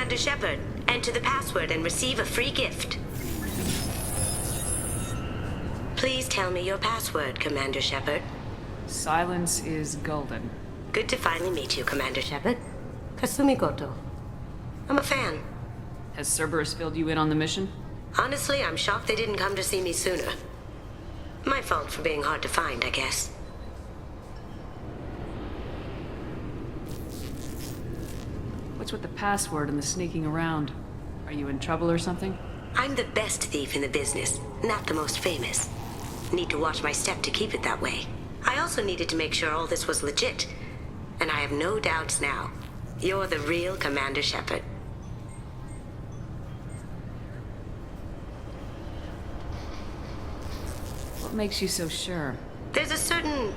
Commander Shepard. Enter the password and receive a free gift. Please tell me your password, Commander Shepard. Silence is golden. Good to finally meet you, Commander Shepard. Kasumi Goto. I'm a fan. Has Cerberus filled you in on the mission? Honestly, I'm shocked they didn't come to see me sooner. My fault for being hard to find, I guess. What's with the password and the sneaking around? Are you in trouble or something? I'm the best thief in the business, not the most famous. Need to watch my step to keep it that way. I also needed to make sure all this was legit. And I have no doubts now. You're the real Commander Shepard. What makes you so sure? There's a certain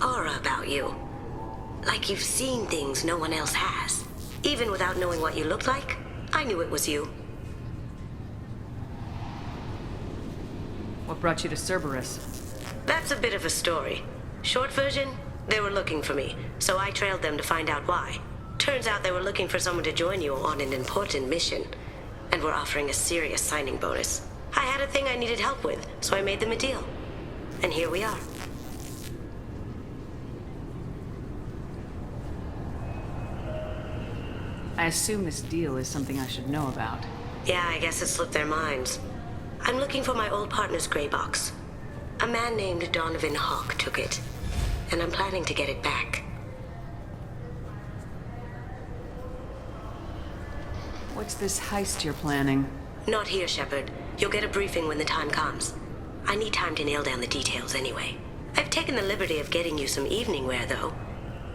aura about you. Like you've seen things no one else has. Even without knowing what you looked like, I knew it was you. What brought you to Cerberus? That's a bit of a story. Short version, they were looking for me, so I trailed them to find out why. Turns out they were looking for someone to join you on an important mission, and were offering a serious signing bonus. I had a thing I needed help with, so I made them a deal. And here we are. I assume this deal is something I should know about. Yeah, I guess it slipped their minds. I'm looking for my old partner's gray box. A man named Donovan Hawk took it, and I'm planning to get it back. What's this heist you're planning? Not here, Shepard. You'll get a briefing when the time comes. I need time to nail down the details anyway. I've taken the liberty of getting you some evening wear, though.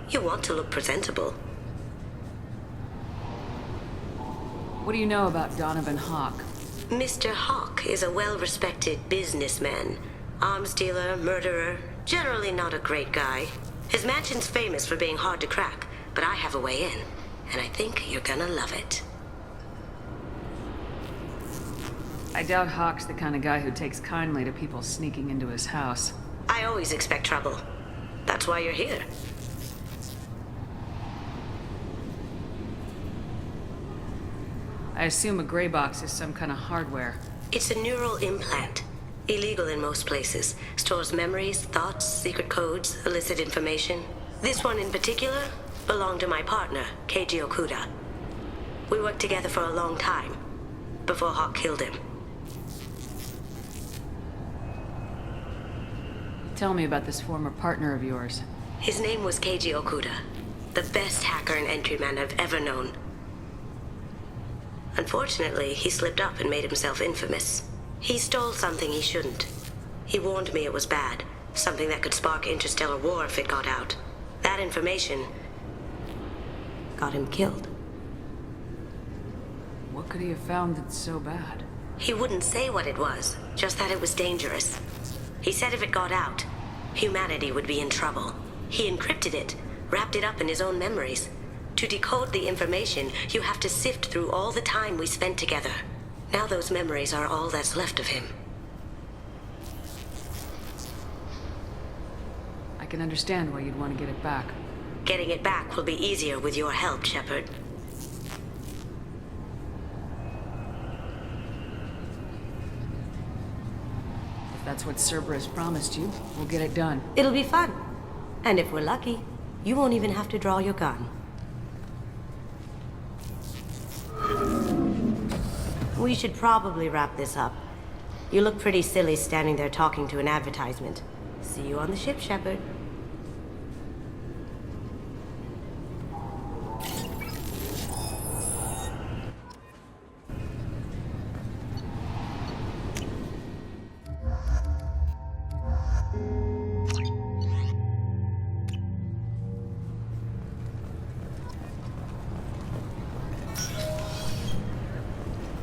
You want to look presentable. What do you know about Donovan Hawk? Mr. Hawk is a well-respected businessman. Arms dealer, murderer, generally not a great guy. His mansion's famous for being hard to crack, but I have a way in, and I think you're gonna love it. I doubt Hawk's the kind of guy who takes kindly to people sneaking into his house. I always expect trouble. That's why you're here. I assume a gray box is some kind of hardware. It's a neural implant. Illegal in most places. Stores memories, thoughts, secret codes, illicit information. This one in particular belonged to my partner, Keiji Okuda. We worked together for a long time, before Hawk killed him. Tell me about this former partner of yours. His name was Keiji Okuda, the best hacker and entryman I've ever known. Unfortunately, he slipped up and made himself infamous. He stole something he shouldn't. He warned me it was bad, something that could spark interstellar war if it got out. That information got him killed. What could he have found that's so bad? He wouldn't say what it was, just that it was dangerous. He said if it got out, humanity would be in trouble. He encrypted it, wrapped it up in his own memories. To decode the information, you have to sift through all the time we spent together. Now those memories are all that's left of him. I can understand why you'd want to get it back. Getting it back will be easier with your help, Shepard. If that's what Cerberus promised you, we'll get it done. It'll be fun. And if we're lucky, you won't even have to draw your gun. We should probably wrap this up. You look pretty silly standing there talking to an advertisement. See you on the ship, Shepard.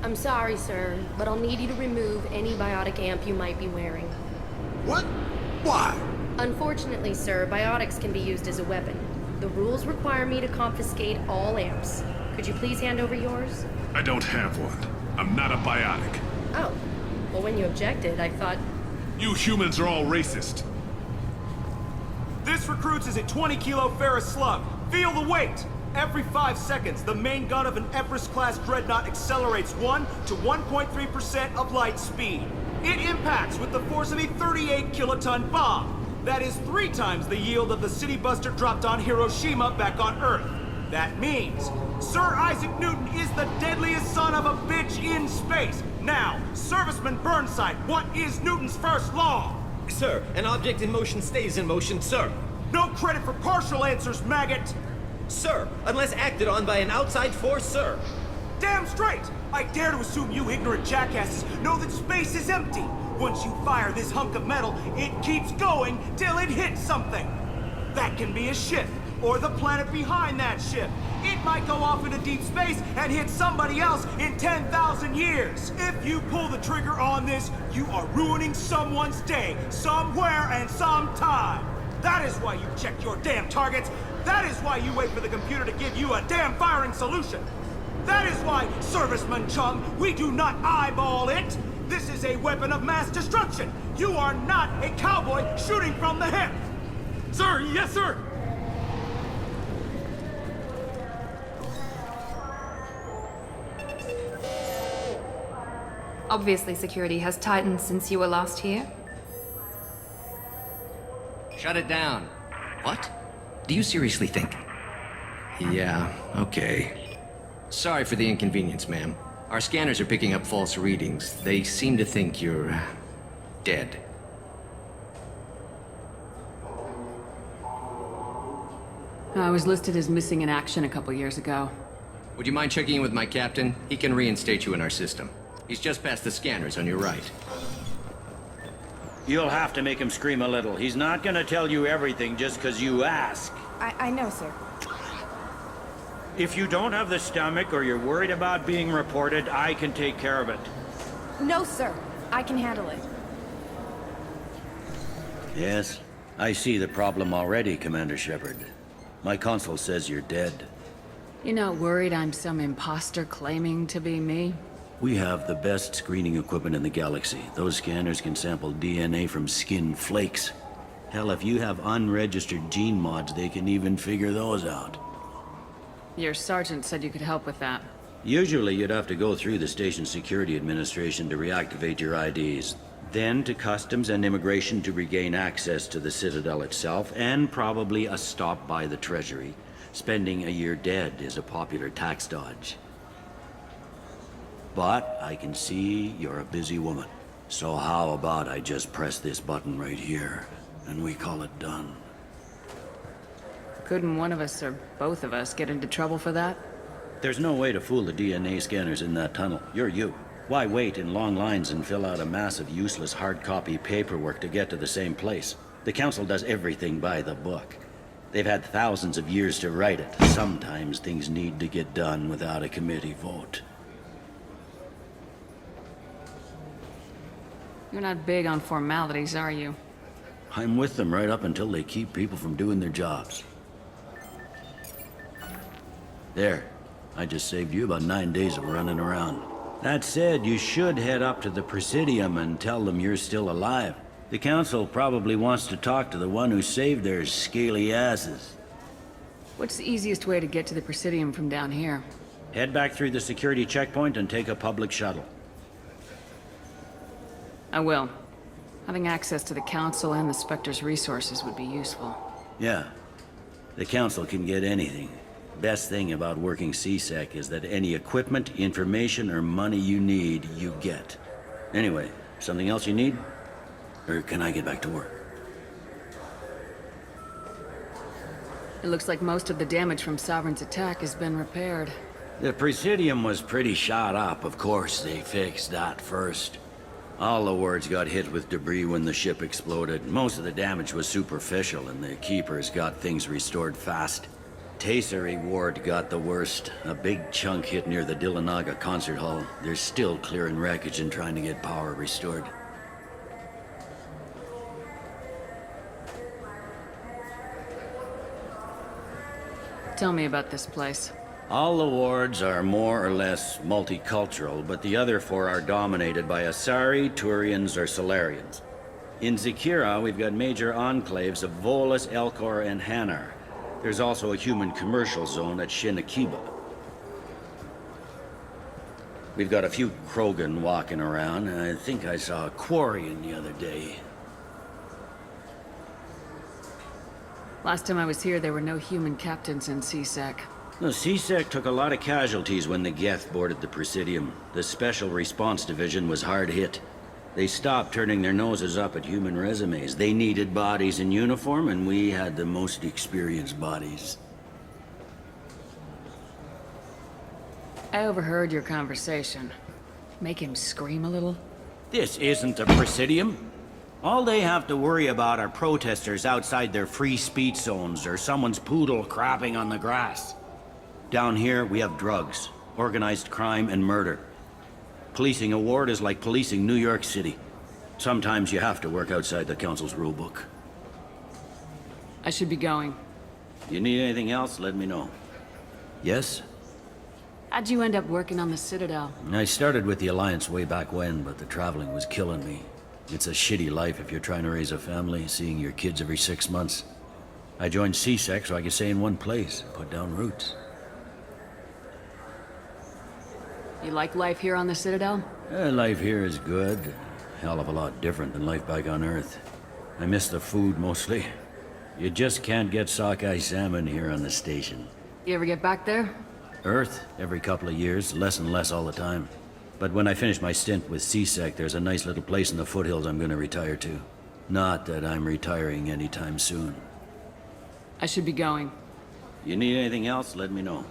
I'm sorry, sir, but I'll need you to remove any biotic amp you might be wearing. What? Why? Unfortunately, sir, biotics can be used as a weapon. The rules require me to confiscate all amps. Could you please hand over yours? I don't have one. I'm not a biotic. Oh. Well, when you objected, I thought... You humans are all racist. This recruits is a 20-kilo ferrous slug. Feel the weight! Every 5 seconds, the main gun of an Everest-class dreadnought accelerates 1 to 1.3% of light speed. It impacts with the force of a 38-kiloton bomb. That is 3 times the yield of the city buster dropped on Hiroshima back on Earth. That means Sir Isaac Newton is the deadliest son of a bitch in space. Now, Serviceman Burnside, what is Newton's first law? Sir, an object in motion stays in motion, sir. No credit for partial answers, maggot! Sir, unless acted on by an outside force, sir. Damn straight! I dare to assume you ignorant jackasses know that space is empty. Once you fire this hunk of metal, it keeps going till it hits something. That can be a ship, or the planet behind that ship. It might go off into deep space and hit somebody else in 10,000 years. If you pull the trigger on this, you are ruining someone's day, somewhere and sometime. That is why you check your damn targets. That is why you wait for the computer to give you a damn firing solution. That is why, Serviceman Chung, we do not eyeball it. This is a weapon of mass destruction. You are not a cowboy shooting from the hip. Sir, yes, sir! Obviously, security has tightened since you were last here. Shut it down. What? Do you seriously think? Yeah, okay. Sorry for the inconvenience, ma'am. Our scanners are picking up false readings. They seem to think you're dead. I was listed as missing in action a couple years ago. Would you mind checking in with my captain? He can reinstate you in our system. He's just past the scanners on your right. You'll have to make him scream a little. He's not gonna tell you everything just because you ask. I know, sir. If you don't have the stomach or you're worried about being reported, I can take care of it. No, sir. I can handle it. Yes, I see the problem already, Commander Shepard. My console says you're dead. You're not worried I'm some imposter claiming to be me? We have the best screening equipment in the galaxy. Those scanners can sample DNA from skin flakes. Hell, if you have unregistered gene mods, they can even figure those out. Your sergeant said you could help with that. Usually you'd have to go through the Station Security Administration to reactivate your IDs. Then to Customs and Immigration to regain access to the Citadel itself, and probably a stop by the Treasury. Spending a year dead is a popular tax dodge. But I can see you're a busy woman. So how about I just press this button right here, and we call it done? Couldn't one of us or both of us get into trouble for that? There's no way to fool the DNA scanners in that tunnel. You're you. Why wait in long lines and fill out a massive useless hard copy paperwork to get to the same place? The Council does everything by the book. They've had thousands of years to write it. Sometimes things need to get done without a committee vote. You're not big on formalities, are you? I'm with them right up until they keep people from doing their jobs. There. I just saved you about 9 days of running around. That said, you should head up to the Presidium and tell them you're still alive. The Council probably wants to talk to the one who saved their scaly asses. What's the easiest way to get to the Presidium from down here? Head back through the security checkpoint and take a public shuttle. I will. Having access to the Council and the Spectre's resources would be useful. Yeah. The Council can get anything. Best thing about working CSEC is that any equipment, information, or money you need, you get. Anyway, something else you need? Or can I get back to work? It looks like most of the damage from Sovereign's attack has been repaired. The Presidium was pretty shot up. Of course, they fixed that first. All the wards got hit with debris when the ship exploded. Most of the damage was superficial, and the Keepers got things restored fast. Tasery Ward got the worst. A big chunk hit near the Dillanaga concert hall. They're still clearing wreckage and trying to get power restored. Tell me about this place. All the wards are more or less multicultural, but the other 4 are dominated by Asari, Turians, or Solarians. In Zakira, we've got major enclaves of Volus, Elcor, and Hanar. There's also a human commercial zone at Shinakiba. We've got a few Krogan walking around, and I think I saw a Quarian the other day. Last time I was here, there were no human captains in CSEC. The CSEC took a lot of casualties when the Geth boarded the Presidium. The Special Response Division was hard hit. They stopped turning their noses up at human resumes. They needed bodies in uniform, and we had the most experienced bodies. I overheard your conversation. Make him scream a little? This isn't a Presidium. All they have to worry about are protesters outside their free speech zones or someone's poodle crapping on the grass. Down here, we have drugs, organized crime, and murder. Policing a ward is like policing New York City. Sometimes you have to work outside the Council's rulebook. I should be going. You need anything else, let me know. Yes? How'd you end up working on the Citadel? I started with the Alliance way back when, but the traveling was killing me. It's a shitty life if you're trying to raise a family, seeing your kids every 6 months. I joined CSEC so I could stay in one place, put down roots. You like life here on the Citadel? Life here is good. Hell of a lot different than life back on Earth. I miss the food mostly. You just can't get sockeye salmon here on the station. You ever get back there? Earth, every couple of years, less and less all the time. But when I finish my stint with CSEC, there's a nice little place in the foothills I'm gonna retire to. Not that I'm retiring anytime soon. I should be going. You need anything else, let me know.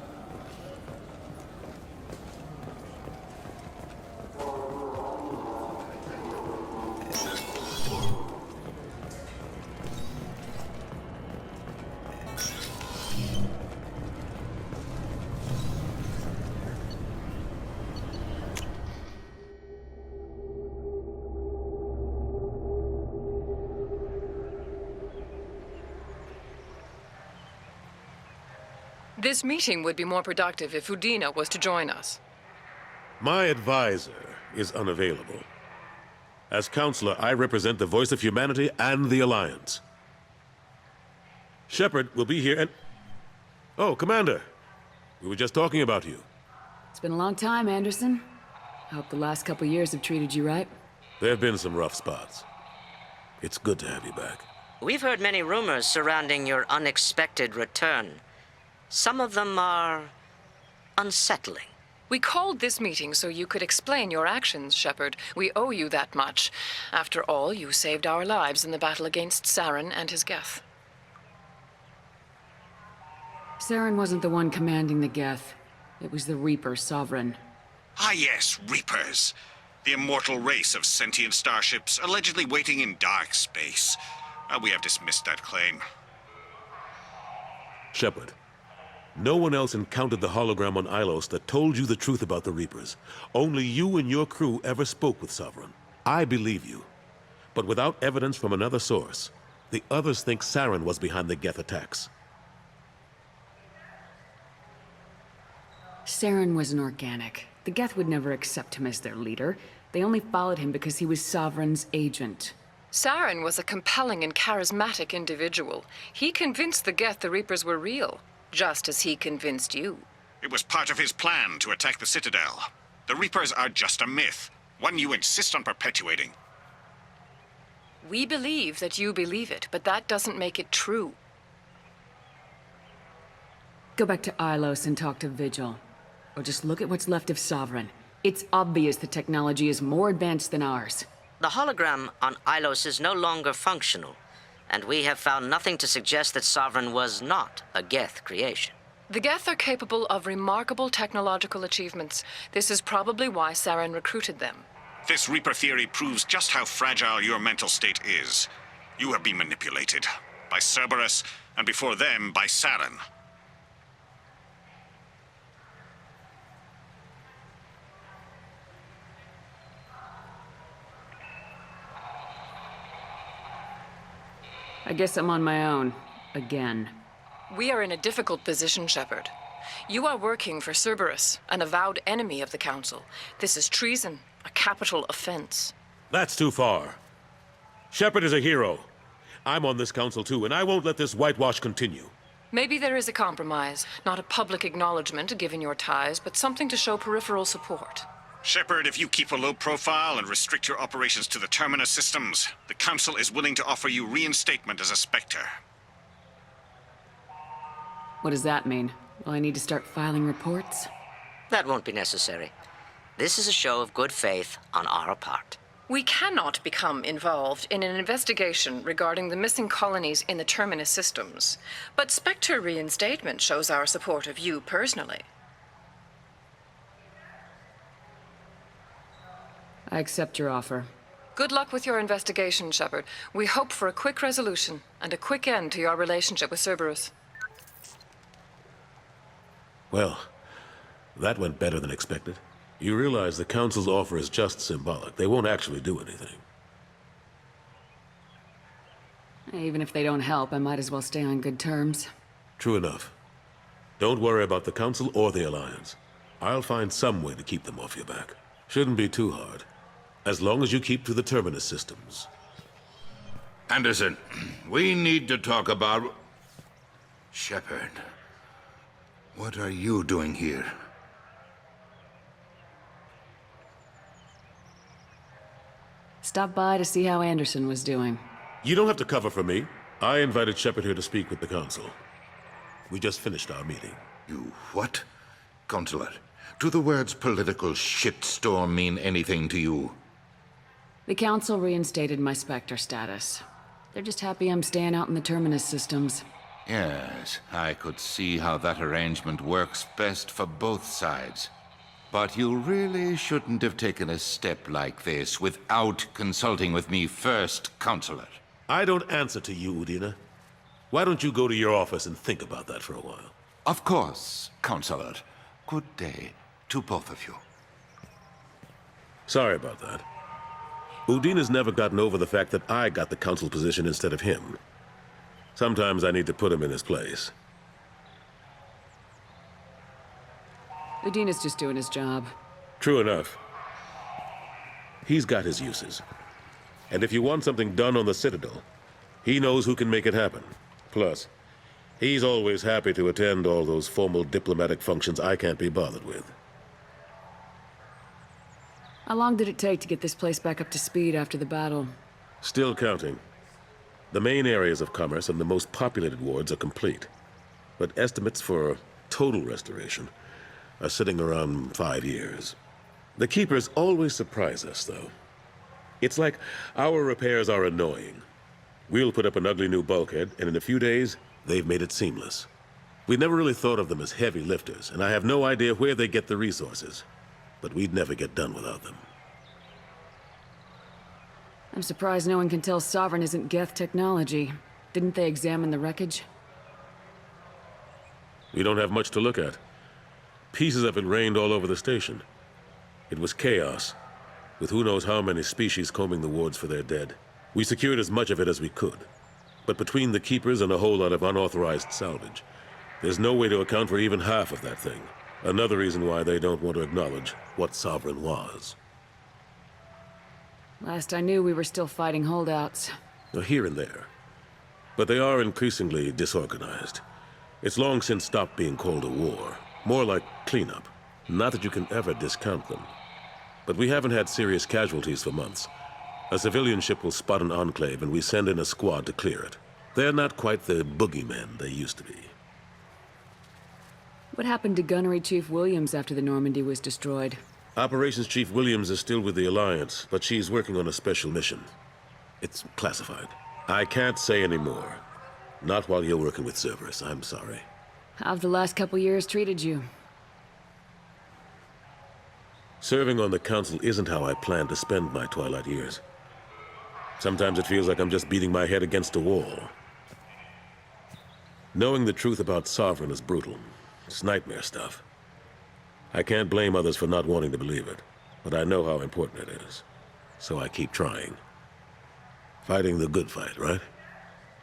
This meeting would be more productive if Udina was to join us. My advisor is unavailable. As counselor, I represent the voice of humanity and the Alliance. Shepard will be here and... Oh, Commander. We were just talking about you. It's been a long time, Anderson. I hope the last couple years have treated you right. There have been some rough spots. It's good to have you back. We've heard many rumors surrounding your unexpected return. Some of them are unsettling. We called this meeting so you could explain your actions, Shepard. We owe you that much. After all, you saved our lives in the battle against Saren and his Geth. Saren wasn't the one commanding the Geth. It was the Reaper Sovereign. Ah yes, Reapers. The immortal race of sentient starships allegedly waiting in dark space. We have dismissed that claim. Shepard. No one else encountered the hologram on Ilos that told you the truth about the Reapers. Only you and your crew ever spoke with Sovereign. I believe you. But without evidence from another source, the others think Saren was behind the Geth attacks. Saren was an organic. The Geth would never accept him as their leader. They only followed him because he was Sovereign's agent. Saren was a compelling and charismatic individual. He convinced the Geth the Reapers were real. Just as he convinced you. It was part of his plan to attack the Citadel. The Reapers are just a myth, one you insist on perpetuating. We believe that you believe it, but that doesn't make it true. Go back to Ilos and talk to Vigil. Or just look at what's left of Sovereign. It's obvious the technology is more advanced than ours. The hologram on Ilos is no longer functional. And we have found nothing to suggest that Sovereign was not a Geth creation. The Geth are capable of remarkable technological achievements. This is probably why Saren recruited them. This Reaper theory proves just how fragile your mental state is. You have been manipulated. By Cerberus, and before them, by Saren. I guess I'm on my own. Again. We are in a difficult position, Shepard. You are working for Cerberus, an avowed enemy of the Council. This is treason, a capital offense. That's too far. Shepard is a hero. I'm on this council too, and I won't let this whitewash continue. Maybe there is a compromise. Not a public acknowledgement given your ties, but something to show peripheral support. Shepard, if you keep a low profile and restrict your operations to the Terminus systems, the Council is willing to offer you reinstatement as a Spectre. What does that mean? Will I need to start filing reports? That won't be necessary. This is a show of good faith on our part. We cannot become involved in an investigation regarding the missing colonies in the Terminus systems, but Spectre reinstatement shows our support of you personally. I accept your offer. Good luck with your investigation, Shepard. We hope for a quick resolution and a quick end to your relationship with Cerberus. Well, that went better than expected. You realize the Council's offer is just symbolic. They won't actually do anything. Even if they don't help, I might as well stay on good terms. True enough. Don't worry about the Council or the Alliance. I'll find some way to keep them off your back. Shouldn't be too hard. As long as you keep to the Terminus systems. Anderson, we need to talk about... Shepard. What are you doing here? Stopped by to see how Anderson was doing. You don't have to cover for me. I invited Shepard here to speak with the Council. We just finished our meeting. You what? Counselor, do the words political shitstorm mean anything to you? The Council reinstated my Spectre status. They're just happy I'm staying out in the Terminus systems. Yes, I could see how that arrangement works best for both sides. But you really shouldn't have taken a step like this without consulting with me first, Counselor. I don't answer to you, Udina. Why don't you go to your office and think about that for a while? Of course, Counselor. Good day to both of you. Sorry about that. Udina's never gotten over the fact that I got the Council position instead of him. Sometimes I need to put him in his place. Udina's just doing his job. True enough. He's got his uses. And if you want something done on the Citadel, he knows who can make it happen. Plus, he's always happy to attend all those formal diplomatic functions I can't be bothered with. How long did it take to get this place back up to speed after the battle? Still counting. The main areas of commerce and the most populated wards are complete. But estimates for total restoration are sitting around 5 years. The Keepers always surprise us, though. It's like our repairs are annoying. We'll put up an ugly new bulkhead, and in a few days, they've made it seamless. We never really thought of them as heavy lifters, and I have no idea where they get the resources. But we'd never get done without them. I'm surprised no one can tell Sovereign isn't Geth technology. Didn't they examine the wreckage? We don't have much to look at. Pieces of it rained all over the station. It was chaos, with who knows how many species combing the wards for their dead. We secured as much of it as we could. But between the Keepers and a whole lot of unauthorized salvage, there's no way to account for even half of that thing. Another reason why they don't want to acknowledge what Sovereign was. Last I knew, we were still fighting holdouts. Here and there. But they are increasingly disorganized. It's long since stopped being called a war. More like cleanup. Not that you can ever discount them. But we haven't had serious casualties for months. A civilian ship will spot an enclave and we send in a squad to clear it. They're not quite the boogeymen they used to be. What happened to Gunnery Chief Williams after the Normandy was destroyed? Operations Chief Williams is still with the Alliance, but she's working on a special mission. It's classified. I can't say any more. Not while you're working with Cerberus, I'm sorry. How've the last couple years treated you? Serving on the Council isn't how I plan to spend my twilight years. Sometimes it feels like I'm just beating my head against a wall. Knowing the truth about Sovereign is brutal. It's nightmare stuff. I can't blame others for not wanting to believe it, but I know how important it is. So I keep trying. Fighting the good fight, right?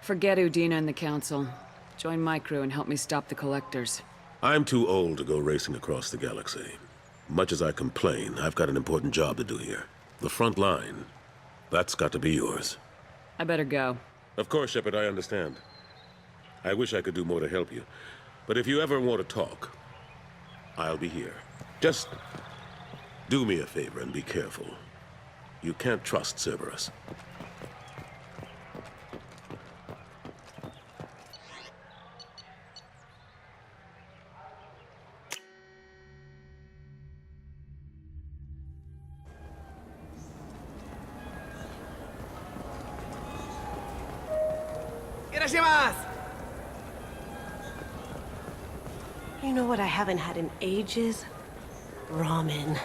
Forget Udina and the Council. Join my crew and help me stop the Collectors. I'm too old to go racing across the galaxy. Much as I complain, I've got an important job to do here. The front line. That's got to be yours. I better go. Of course, Shepard, I understand. I wish I could do more to help you. But if you ever want to talk, I'll be here. Just do me a favor and be careful. You can't trust Cerberus. You know what I haven't had in ages? Ramen.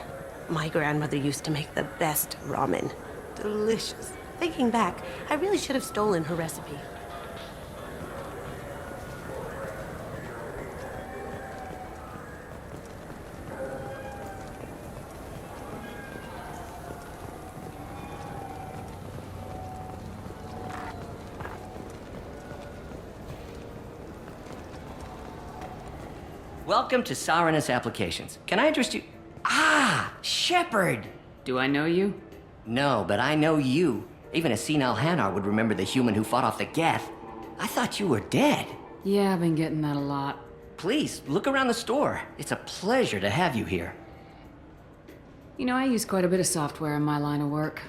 My grandmother used to make the best ramen. Delicious. Thinking back, I really should have stolen her recipe. Welcome to Sarenus Applications. Can I interest you? Ah, Shepard! Do I know you? No, but I know you. Even a senile Hanar would remember the human who fought off the Geth. I thought you were dead. Yeah, I've been getting that a lot. Please, look around the store. It's a pleasure to have you here. You know, I use quite a bit of software in my line of work.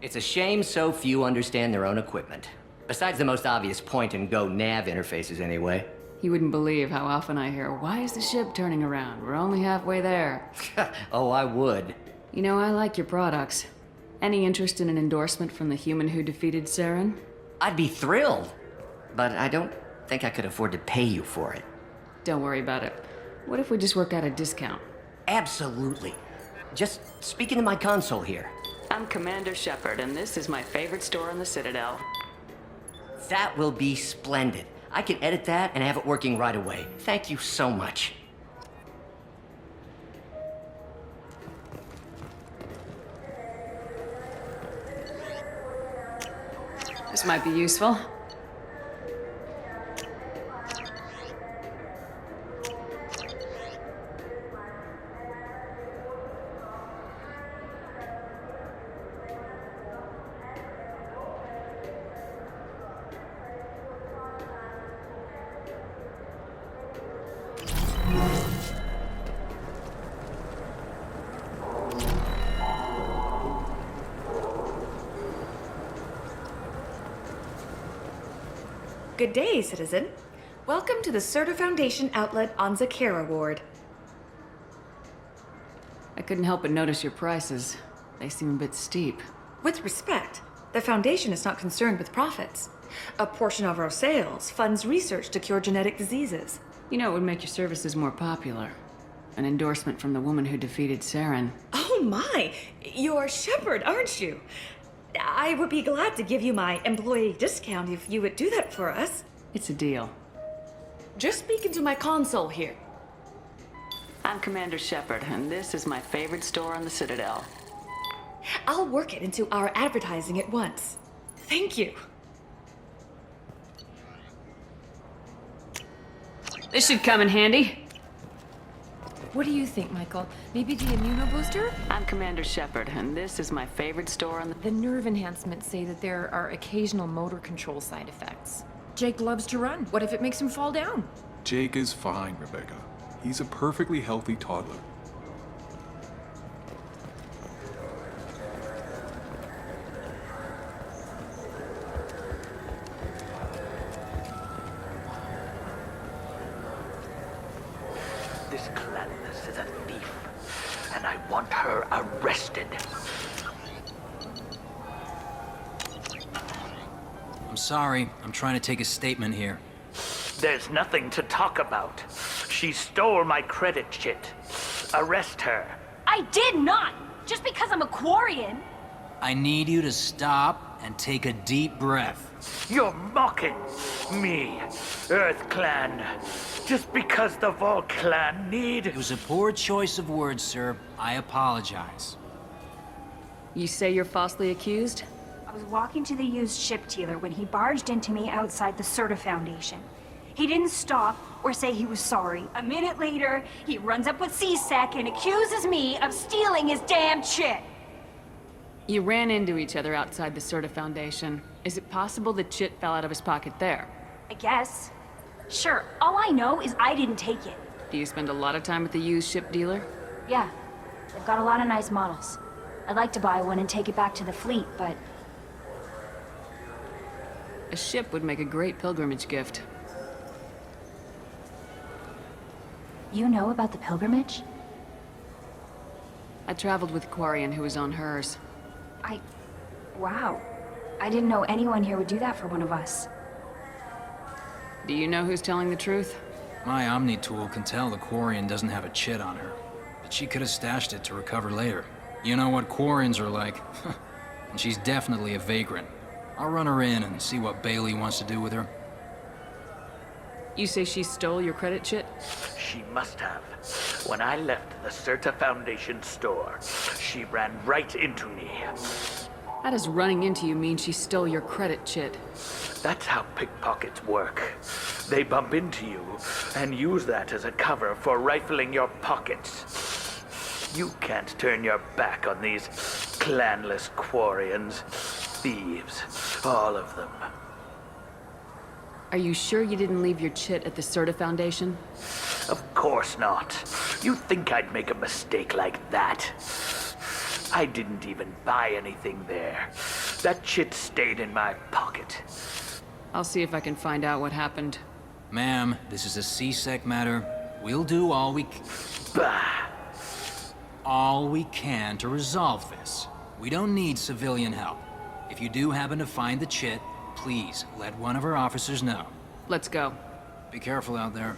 It's a shame so few understand their own equipment. Besides the most obvious point-and-go nav interfaces, anyway. You wouldn't believe how often I hear, "Why is the ship turning around? We're only halfway there." Oh, I would. You know, I like your products. Any interest in an endorsement from the human who defeated Saren? I'd be thrilled. But I don't think I could afford to pay you for it. Don't worry about it. What if we just work out a discount? Absolutely. Just speak into my console here. I'm Commander Shepard, and this is my favorite store on the Citadel. That will be splendid. I can edit that and have it working right away. Thank you so much. This might be useful. Good day, citizen. Welcome to the Certa Foundation outlet on Zakera Ward. I couldn't help but notice your prices. They seem a bit steep. With respect, the Foundation is not concerned with profits. A portion of our sales funds research to cure genetic diseases. You know, it would make your services more popular. An endorsement from the woman who defeated Saren. Oh my! You're Shepard, aren't you? I would be glad to give you my employee discount if you would do that for us. It's a deal. Just speak into my console here. I'm Commander Shepard, and this is my favorite store on the Citadel. I'll work it into our advertising at once. Thank you. This should come in handy. What do you think, Michael? Maybe the immunobooster? I'm Commander Shepard, and this is my favorite store on the... The nerve enhancements say that there are occasional motor control side effects. Jake loves to run. What if it makes him fall down? Jake is fine, Rebecca. He's a perfectly healthy toddler. This Gladness is a thief, and I want her arrested. I'm sorry. I'm trying to take a statement here. There's nothing to talk about. She stole my credit chit. Arrest her. I did not! Just because I'm a Quarian! I need you to stop and take a deep breath. You're mocking me, Earth Clan. Just because the Vol Clan need... It was a poor choice of words, sir. I apologize. You say you're falsely accused? I was walking to the used ship dealer when he barged into me outside the Certa Foundation. He didn't stop or say he was sorry. A minute later, he runs up with C-Sec and accuses me of stealing his damn chit. You ran into each other outside the Certa Foundation. Is it possible the chit fell out of his pocket there? I guess. Sure, all I know is I didn't take it. Do you spend a lot of time at the used ship dealer? Yeah, they've got a lot of nice models. I'd like to buy one and take it back to the fleet, but A ship would make a great pilgrimage gift. you know about the pilgrimage? I traveled with Quarian who was on hers. Wow. I didn't know anyone here would do that for one of us. Do you know who's telling the truth? My Omni tool can tell the Quarian doesn't have a chit on her, but she could have stashed it to recover later. You know what Quarians are like. And she's definitely a vagrant. I'll run her in and see what Bailey wants to do with her. You say she stole your credit chit? She must have. When I left the Certa Foundation store, she ran right into me. How does running into you mean she stole your credit chit? That's how pickpockets work. They bump into you and use that as a cover for rifling your pockets. You can't turn your back on these clanless Quarians. Thieves, all of them. Are you sure you didn't leave your chit at the Certa Foundation? Of course not. You think I'd make a mistake like that? I didn't even buy anything there. That chit stayed in my pocket. I'll see if I can find out what happened. Ma'am, this is a C-Sec matter. We'll do all we can to resolve this. We don't need civilian help. If you do happen to find the chit, please let one of our officers know. Let's go. Be careful out there.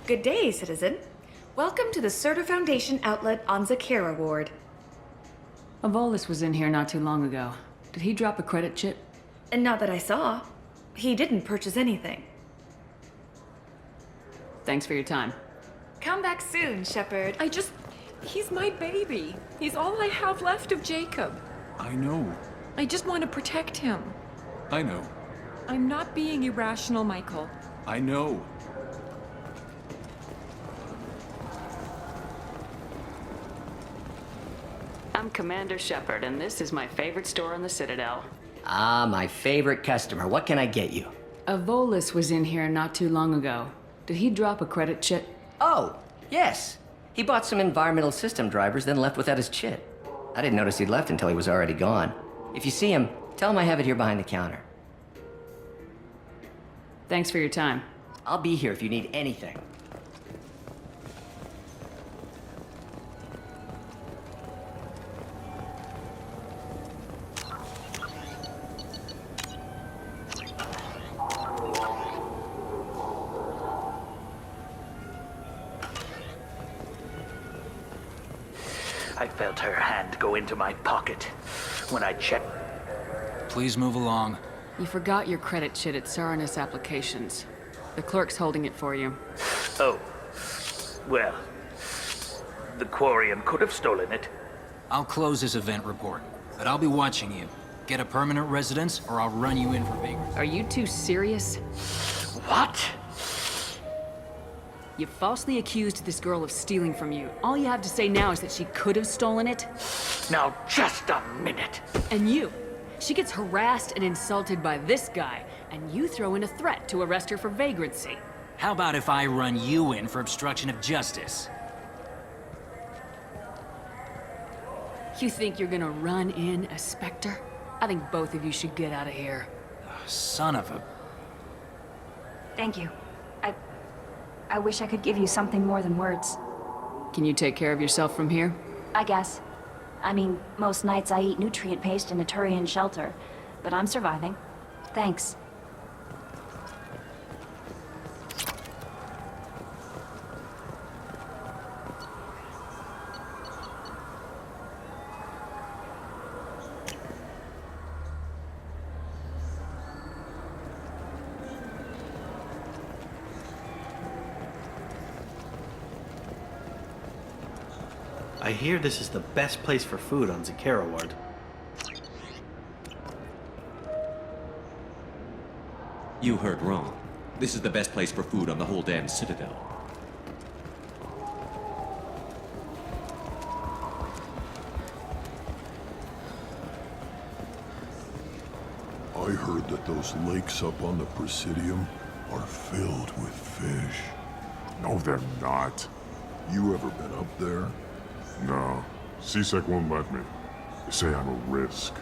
Good day, citizen. Welcome to the Certa Foundation outlet on Zakera Ward. Avolis was in here not too long ago. Did he drop a credit chit? And not that I saw. He didn't purchase anything. Thanks for your time. Come back soon, Shepard. He's my baby. He's all I have left of Jacob. I know. I just want to protect him. I know. I'm not being irrational, Michael. I know. I'm Commander Shepard, and this is my favorite store in the Citadel. Ah, my favorite customer. What can I get you? Avolis was in here not too long ago. Did he drop a credit chit? Oh, yes. He bought some environmental system drivers, then left without his chit. I didn't notice he'd left until he was already gone. If you see him, tell him I have it here behind the counter. Thanks for your time. I'll be here if you need anything. I felt her hand go into my pocket when I checked. Please move along. You forgot your credit chit at Saranus Applications. The clerk's holding it for you. Oh. Well, the Quarian could have stolen it. I'll close this event report, but I'll be watching you. Get a permanent residence, or I'll run you in for vagrancy. Are you two serious? What? You falsely accused this girl of stealing from you. All you have to say now is that she could have stolen it. Now, just a minute. And you. She gets harassed and insulted by this guy, and you throw in a threat to arrest her for vagrancy. How about if I run you in for obstruction of justice? You think you're gonna run in a Spectre? I think both of you should get out of here. Son of a... Thank you. I wish I could give you something more than words. Can you take care of yourself from here? I guess. I mean, most nights I eat nutrient paste in a Turian shelter, but I'm surviving. Thanks. I hear this is the best place for food on Zakera Ward. You heard wrong. This is the best place for food on the whole damn Citadel. I heard that those lakes up on the Presidium are filled with fish. No, they're not. You ever been up there? No. CSEC won't let me. They say I'm a risk.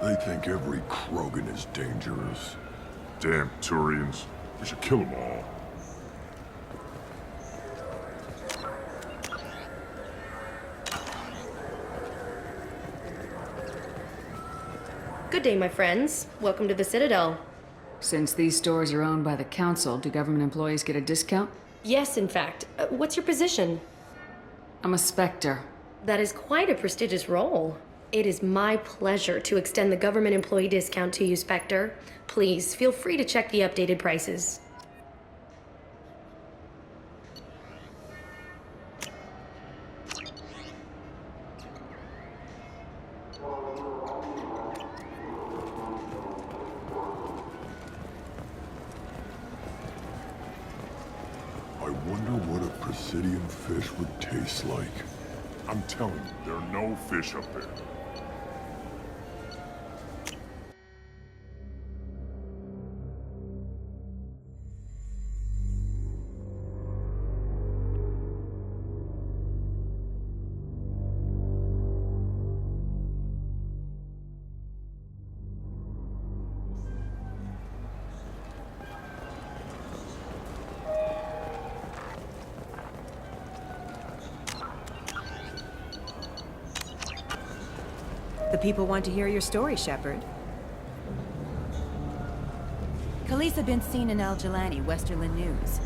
They think every Krogan is dangerous. Damn Turians. We should kill them all. Good day, my friends. Welcome to the Citadel. Since these stores are owned by the Council, do government employees get a discount? Yes, in fact. What's your position? I'm a Spectre. That is quite a prestigious role. It is my pleasure to extend the government employee discount to you, Spectre. Please, feel free to check the updated prices. I wonder what a Presidium fish would taste like. I'm telling you, there are no fish up there. The people want to hear your story, Shepard. Khaleesa been seen in Al Jalani, Westerland News.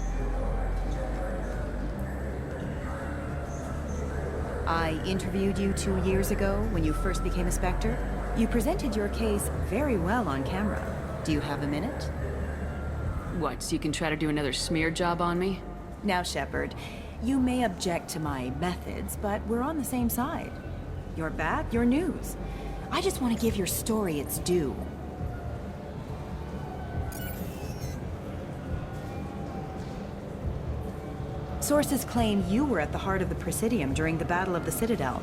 I interviewed you 2 years ago when you first became a Spectre. You presented your case very well on camera. Do you have a minute? What, so you can try to do another smear job on me? Now, Shepard, you may object to my methods, but we're on the same side. You're back, you're news. I just want to give your story its due. Sources claim you were at the heart of the Presidium during the Battle of the Citadel.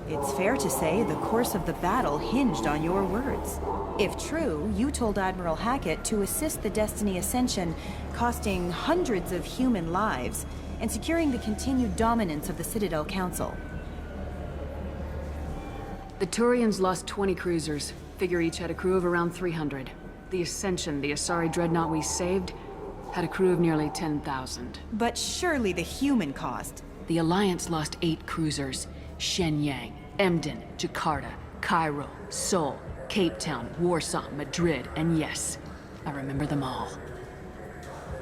It's fair to say the course of the battle hinged on your words. If true, you told Admiral Hackett to assist the Destiny Ascension, costing hundreds of human lives, and securing the continued dominance of the Citadel Council. The Turians lost 20 cruisers. Figure each had a crew of around 300. The Ascension, the Asari dreadnought we saved, had a crew of nearly 10,000. But surely the human cost. The Alliance lost 8 cruisers. Shenyang, Emden, Jakarta, Cairo, Seoul, Cape Town, Warsaw, Madrid, and yes, I remember them all.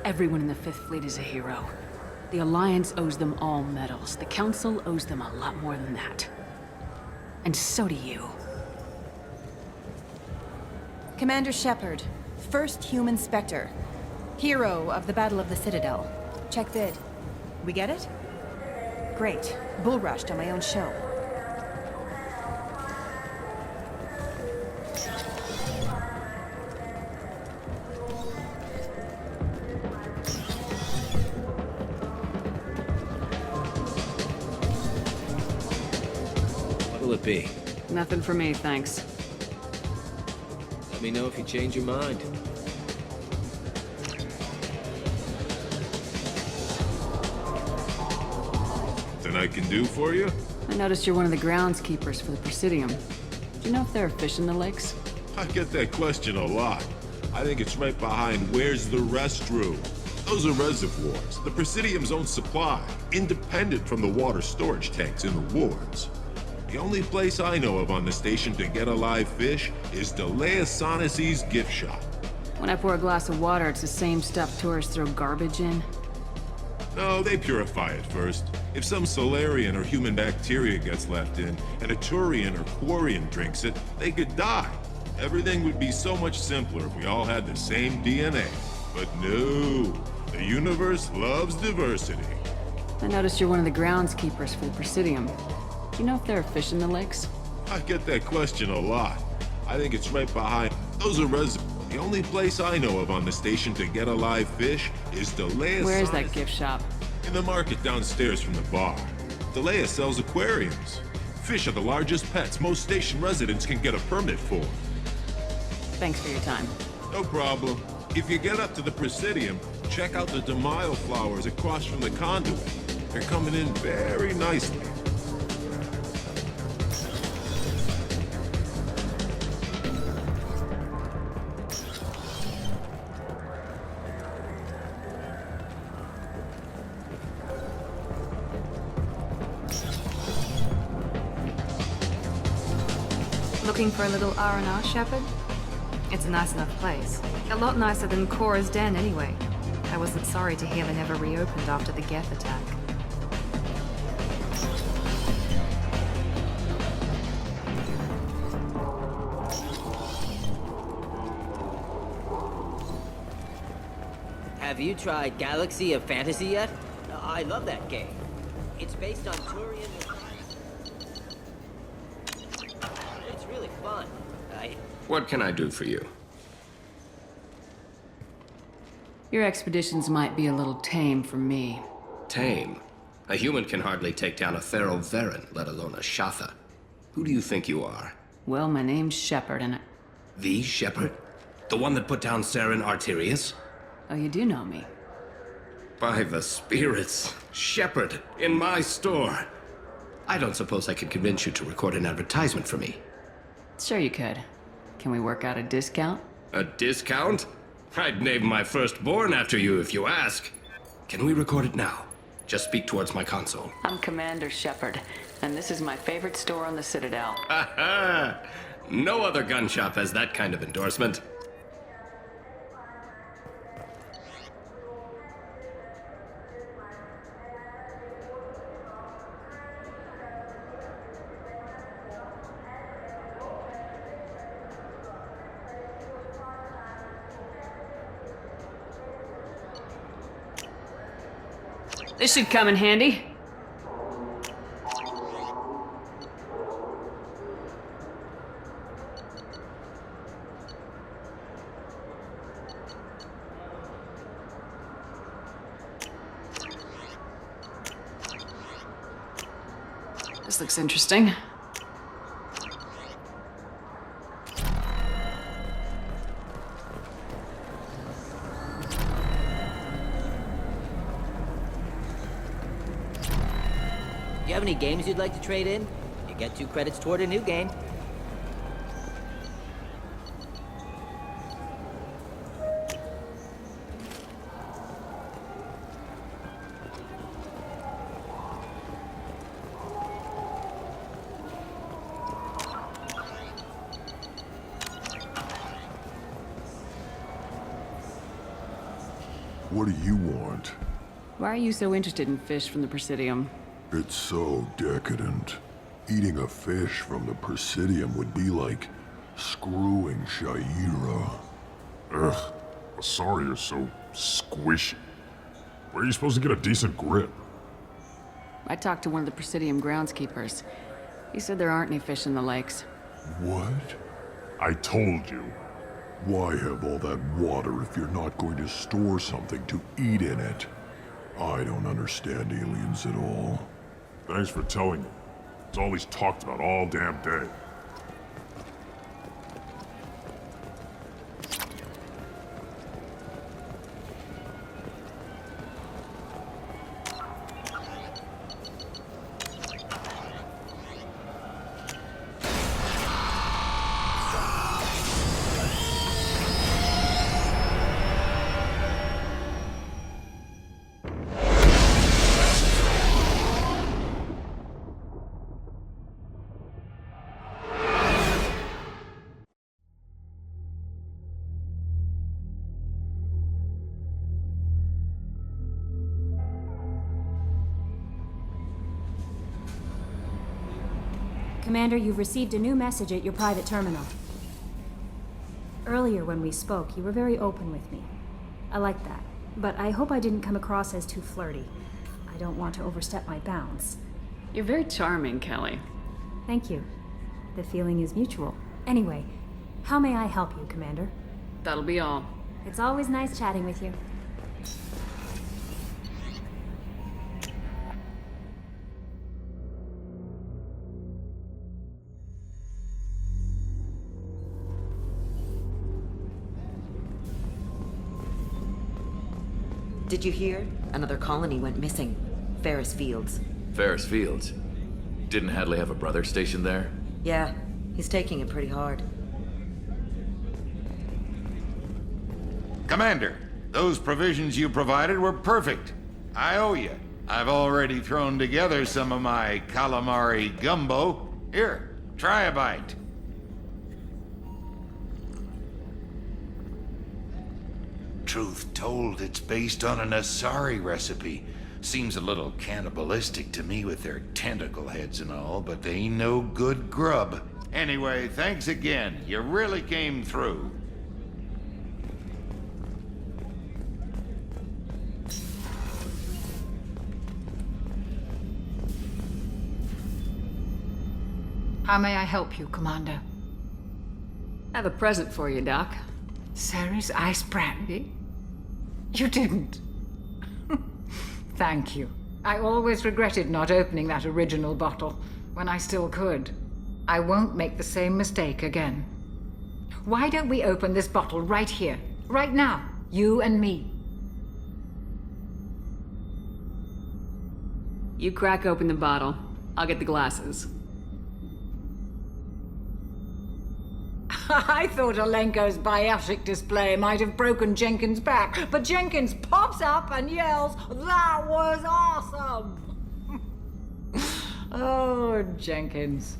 Everyone in the Fifth Fleet is a hero. The Alliance owes them all medals. The Council owes them a lot more than that. And so do you. Commander Shepard, first human Spectre. Hero of the Battle of the Citadel. Check vid. We get it? Great. Bull rushed on my own show. What'll it be? Nothing for me, thanks. Let me know if you change your mind. Nothing I can do for you? I noticed you're one of the groundskeepers for the Presidium. Do you know if there are fish in the lakes? I get that question a lot. I think it's right behind where's the restroom. Those are reservoirs, the Presidium's own supply, independent from the water storage tanks in the wards. The only place I know of on the station to get a live fish is Delea Sonasy's gift shop. When I pour a glass of water, it's the same stuff tourists throw garbage in? No, they purify it first. If some Solarian or human bacteria gets left in, and a Turian or Quarian drinks it, they could die. Everything would be so much simpler if we all had the same DNA. But no, the universe loves diversity. I noticed you're one of the groundskeepers for the Presidium. Do you know if there are fish in the lakes? I get that question a lot. I think it's right behind. Those are reservoirs. The only place I know of on the station to get a live fish is Delea. Where is that gift shop? In the market downstairs from the bar. Delea sells aquariums. Fish are the largest pets most station residents can get a permit for. Thanks for your time. No problem. If you get up to the Presidium, check out the DeMaio flowers across from the conduit. They're coming in very nicely. Looking for a little R&R, Shepard? It's a nice enough place. A lot nicer than Cora's den, anyway. I wasn't sorry to hear they never reopened after the Geth attack. Have you tried Galaxy of Fantasy yet? I love that game. It's based on Turian. It's really fun. What can I do for you? Your expeditions might be a little tame for me. Tame? A human can hardly take down a Thero Varen, let alone a Shatha. Who do you think you are? Well, my name's Shepard, and The Shepard? The one that put down Saren Arterius? Oh, you do know me. By the spirits. Shepard, in my store. I don't suppose I could convince you to record an advertisement for me. Sure you could. Can we work out a discount? A discount? I'd name my firstborn after you if you ask. Can we record it now? Just speak towards my console. I'm Commander Shepard, and this is my favorite store on the Citadel. Ha ha! No other gun shop has that kind of endorsement. This should come in handy. This looks interesting. Do you have any games you'd like to trade in? You get 2 credits toward a new game. What do you want? Why are you so interested in fish from the Presidium? It's so decadent. Eating a fish from the Presidium would be like screwing Shaira. Ugh, Asari is so squishy. Where are you supposed to get a decent grip? I talked to one of the Presidium groundskeepers. He said there aren't any fish in the lakes. What? I told you. Why have all that water if you're not going to store something to eat in it? I don't understand aliens at all. Thanks for telling me. It's all he's talked about all damn day. Commander, you've received a new message at your private terminal. Earlier when we spoke, you were very open with me. I like that, but I hope I didn't come across as too flirty. I don't want to overstep my bounds. You're very charming, Kelly. Thank you. The feeling is mutual. Anyway, how may I help you, Commander? That'll be all. It's always nice chatting with you. Did you hear? Another colony went missing. Ferris Fields. Ferris Fields? Didn't Hadley have a brother stationed there? Yeah, he's taking it pretty hard. Commander, those provisions you provided were perfect. I owe you. I've already thrown together some of my calamari gumbo. Here, try a bite. Truth told, it's based on an Asari recipe. Seems a little cannibalistic to me with their tentacle heads and all, but they ain't no good grub. Anyway, thanks again. You really came through. How may I help you, Commander? I have a present for you, Doc. Ceres ice brandy? You didn't. Thank you. I always regretted not opening that original bottle when I still could. I won't make the same mistake again. Why don't we open this bottle right here, right now, you and me? You crack open the bottle. I'll get the glasses. I thought Alenko's biotic display might have broken Jenkins' back, but Jenkins pops up and yells, "That was awesome!" Oh, Jenkins.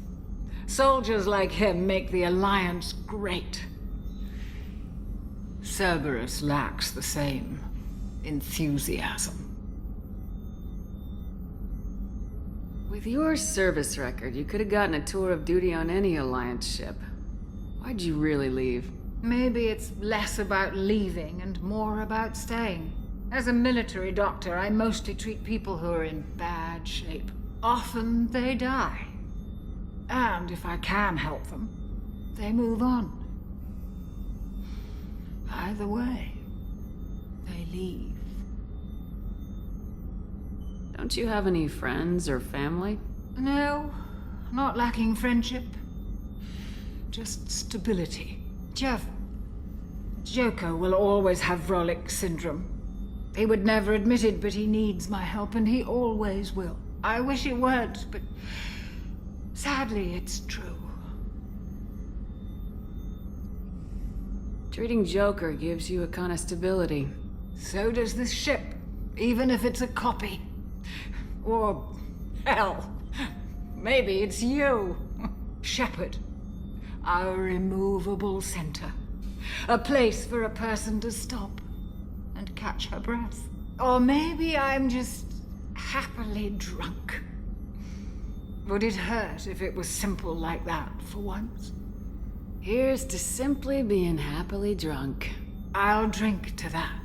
Soldiers like him make the Alliance great. Cerberus lacks the same enthusiasm. With your service record, you could have gotten a tour of duty on any Alliance ship. Why'd you really leave? Maybe it's less about leaving and more about staying. As a military doctor, I mostly treat people who are in bad shape. Often they die. And if I can help them, they move on. Either way, they leave. Don't you have any friends or family? No, not lacking friendship. Just stability. Jeff, Joko will always have Vrolic syndrome. He would never admit it, but he needs my help, and he always will. I wish it weren't, but sadly, it's true. Treating Joker gives you a kind of stability. So does this ship, even if it's a copy. Or, hell, maybe it's you, Shepard. Our immovable center. A place for a person to stop and catch her breath. Or maybe I'm just happily drunk. Would it hurt if it was simple like that for once? Here's to simply being happily drunk. I'll drink to that.